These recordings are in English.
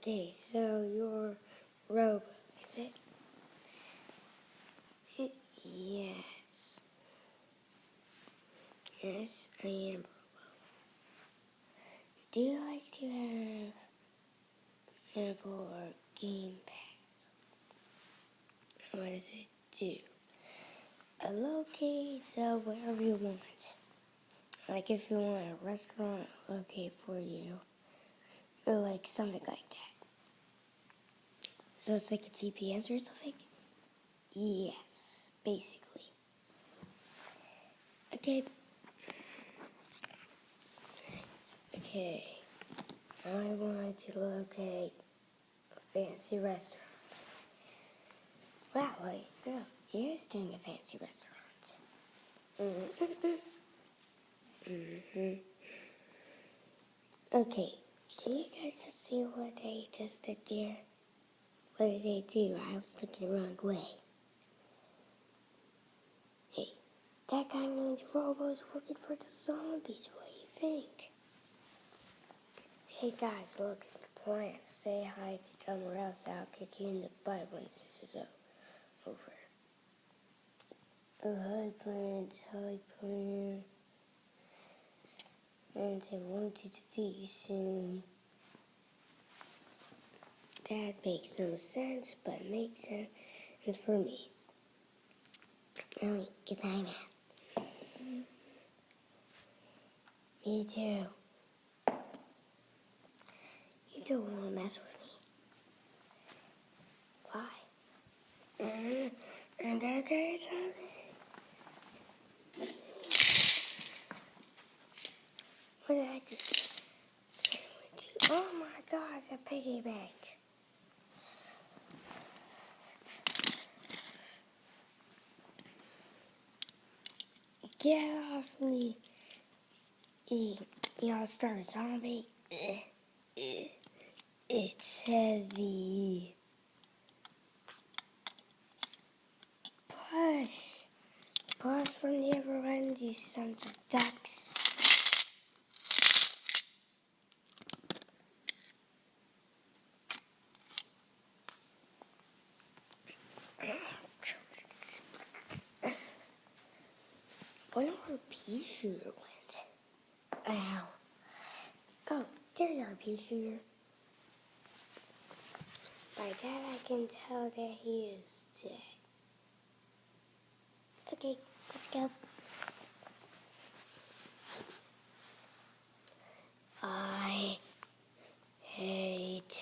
Okay, so you're Robo, is it? Yes. Yes, I am Robo. Do you like to have our Game Pass? What does it do? It locates wherever you want. Like if you want a restaurant, locate for you. Or like something like that. So it's like a GPS or something? Yes, basically. Okay. Okay. I want to locate a fancy restaurant. Wow, wait, no, he is doing a fancy restaurant. Okay, do you guys just see what they just did there? What did they do? I was looking the wrong way. Hey, that guy named Robo is working for the zombies. What do you think? Hey guys, look, it's the plant. Say hi to them or else I'll kick you in the butt once this is over. Oh, hi plant, hi plant. And I want to defeat you soon. That makes no sense, but makes sense for me. Only because I'm out. Me too. You don't want to mess with me. Why? And that there's something. What did I do? Oh my God, it's a piggy bank. Get off me. Y'all start a zombie. It's heavy. Push. Push from the other end, you sons of ducks. I wonder where Pea Shooter went. Ow. Oh, there's our Pea Shooter. By that I can tell that he is dead. Okay, let's go. I hate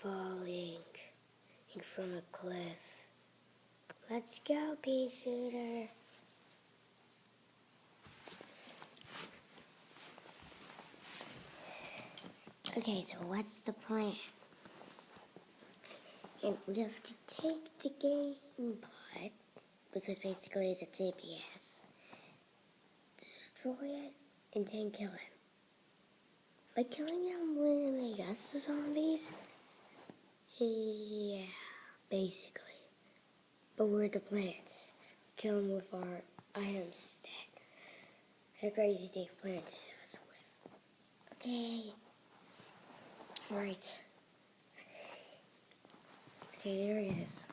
falling from a cliff. Let's go, Pea Shooter. Okay, so what's the plan? And we have to take the game pod, which is basically the GPS, destroy it, and then kill him. By killing him, will it make us the zombies? Yeah, basically. But we're the plants. Kill him with our item stack. A crazy Dave plant to hit us with. Okay. Alright. Okay, there it is.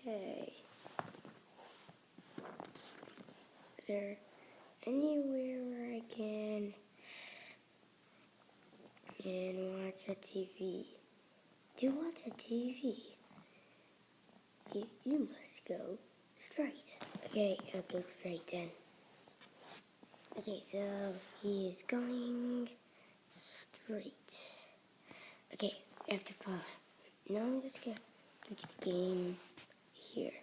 Okay. Is there anywhere where I can watch a TV? To watch a TV, you must go straight. Okay, I'll go straight then. Okay, so he is going straight. Okay, I have to follow. Now I'm just going to go to the game here.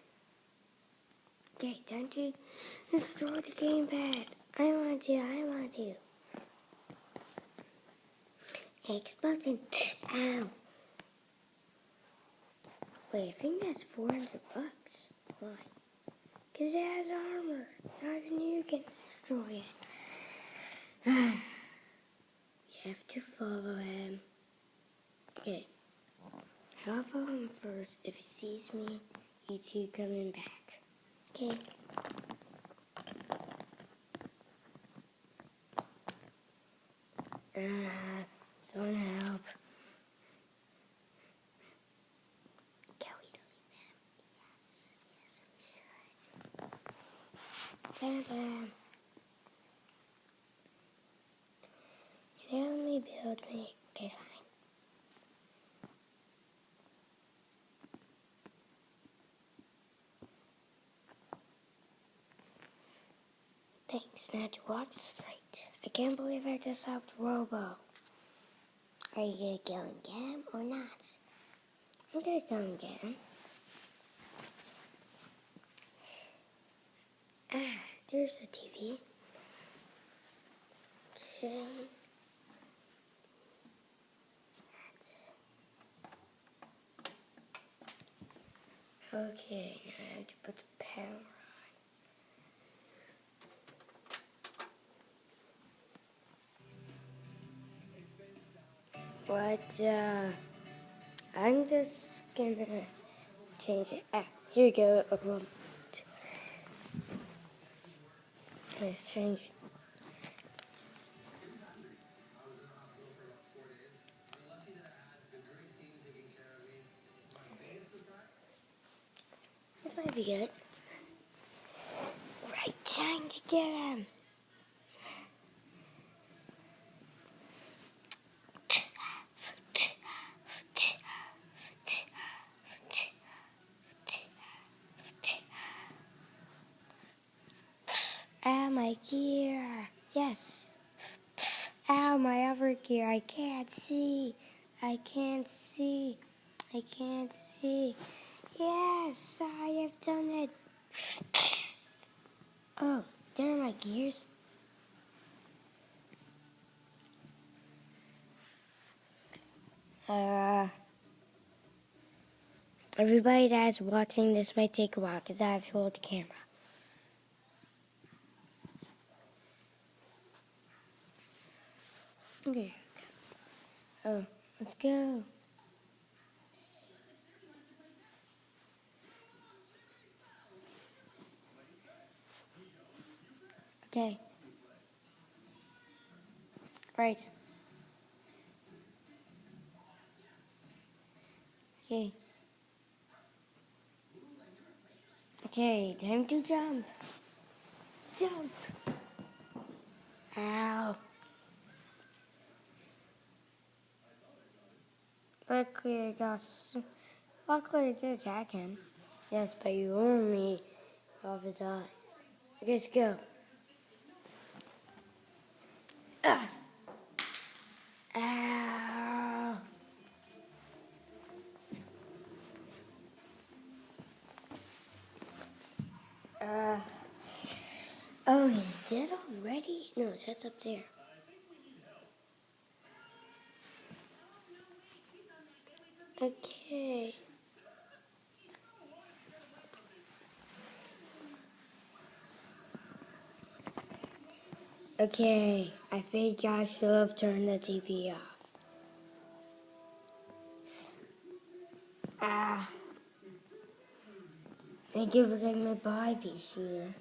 Okay, time to destroy the gamepad. I want to. Explosion. Ow. Wait, I think that's $400. Why? Because it has armor. Not even you can destroy it. You have to follow him. Okay. I'll follow him first. If he sees me, you two coming back. Okay. Someone help. Can we delete them? Yes, we should. Can you help me build me? Okay, fine. Thanks, now to watch Sprite. I can't believe I just helped Robo. Are you gonna go and get him or not? I'm gonna go and get him. Ah, there's the TV. Okay. Okay, now I have to put the power on. But, I'm just gonna change it. Ah, here you go, a remote. Let's change it. This might be good. Right time to get him. Ah, my gear. Yes. Ow, my other gear. I can't see. I can't see. I can't see. Yes, I have done it. Oh, there are my gears. Everybody that's watching this might take a while because I have to hold the camera. Okay. Oh, let's go. Okay. Right. Okay. Okay, time to jump. Jump. Ow. Luckily I did attack him. Yes, but you only off his eyes. Okay, let's go. Ah. Ow. Oh, he's dead already? No, his head's up there. Okay. Okay, I think I should have turned the TV off. Ah. Thank you for taking my bye, pea shooter.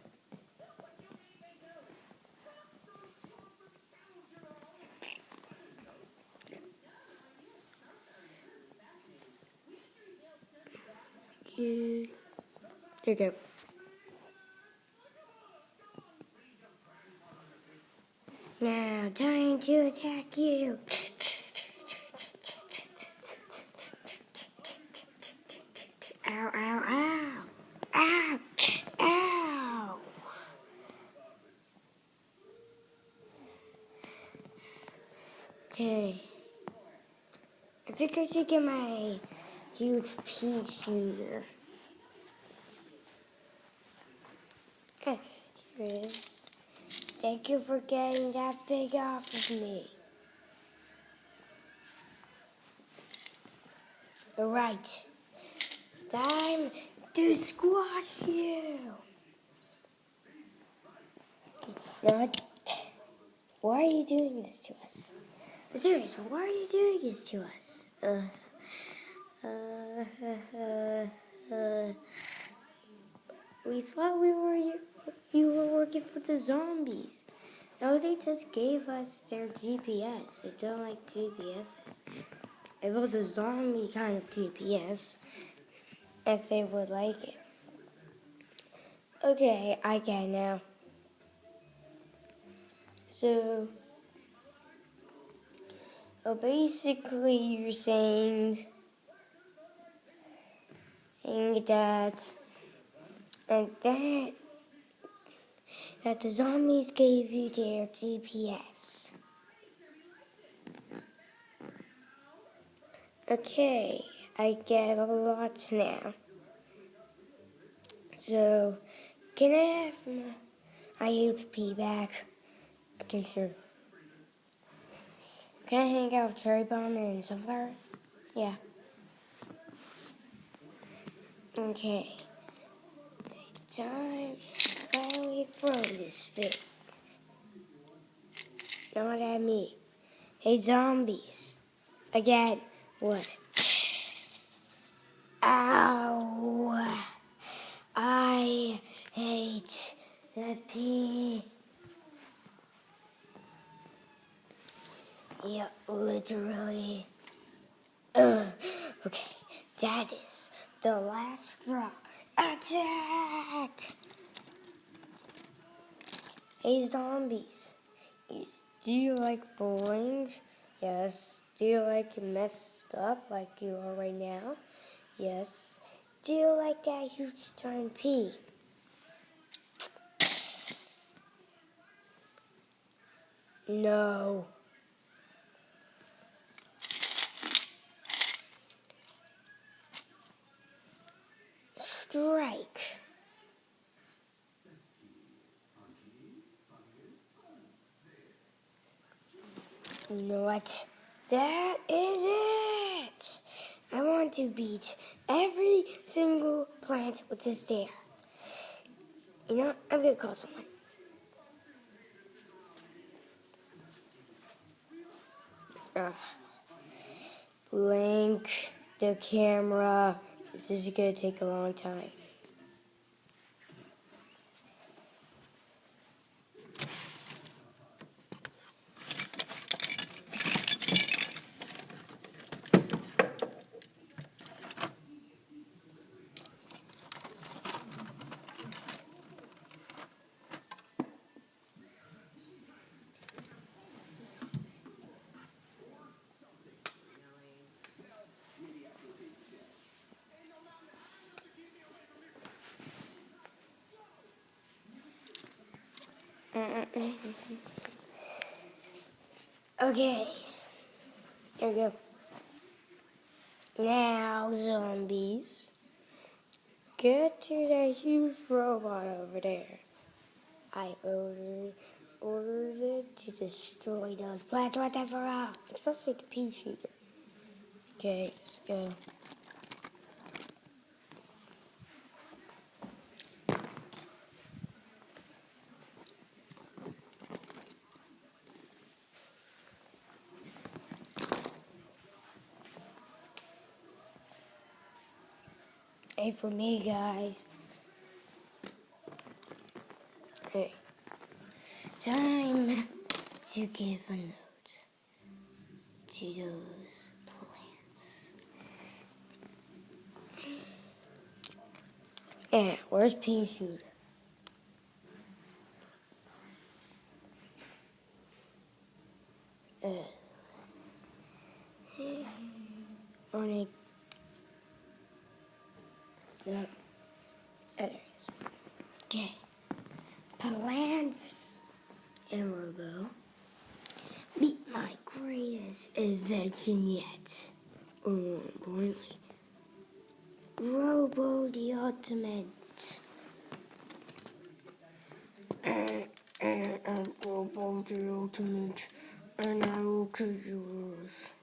Here you go. Now, time to attack you. Ow, ow, ow. Ow, ow. Okay. I think I should get my huge pea shooter. Okay, here it is. Thank you for getting that big off of me. Alright. Time to squash you. Now, why are you doing this to us? I'm serious, why are you doing this to us? We thought you were working for the zombies. No, they just gave us their GPS. They don't like GPSs. If it was a zombie kind of GPS, as they would like it. Okay, I get it now. So, basically you're saying that that the zombies gave you their GPS. Okay, I get a lot now. So, can I have my HP back? Okay, sure. Can I hang out with Cherry Bomb and Sunflower? Yeah. Okay. Time to finally throw this thing. Not at me. Hey, zombies. Again. What? Ow. I hate the pee. Yeah, literally. Okay, that is the last straw. Attack! Hey, zombies. Do you like bowling? Yes. Do you like messed up like you are right now? Yes. Do you like that huge giant pee? No. Strike. You know what? That is it. I want to beat every single plant with this dare. You know, I'm gonna call someone. Link the camera. This is gonna take a long time. Okay. Here we go. Now, zombies, get to that huge robot over there. I ordered it to destroy those plants right there for all. It's supposed to be the pea shooter. Okay, let's go. Hey, for me, guys. Okay. Time to give a note to those plants. Yeah, where's pea shooter? Only. No. There it is. Okay. Plants and Robo. Meet my greatest invention yet. Boy. Robo the Ultimate. I'm Robo the Ultimate, and I will kill yours.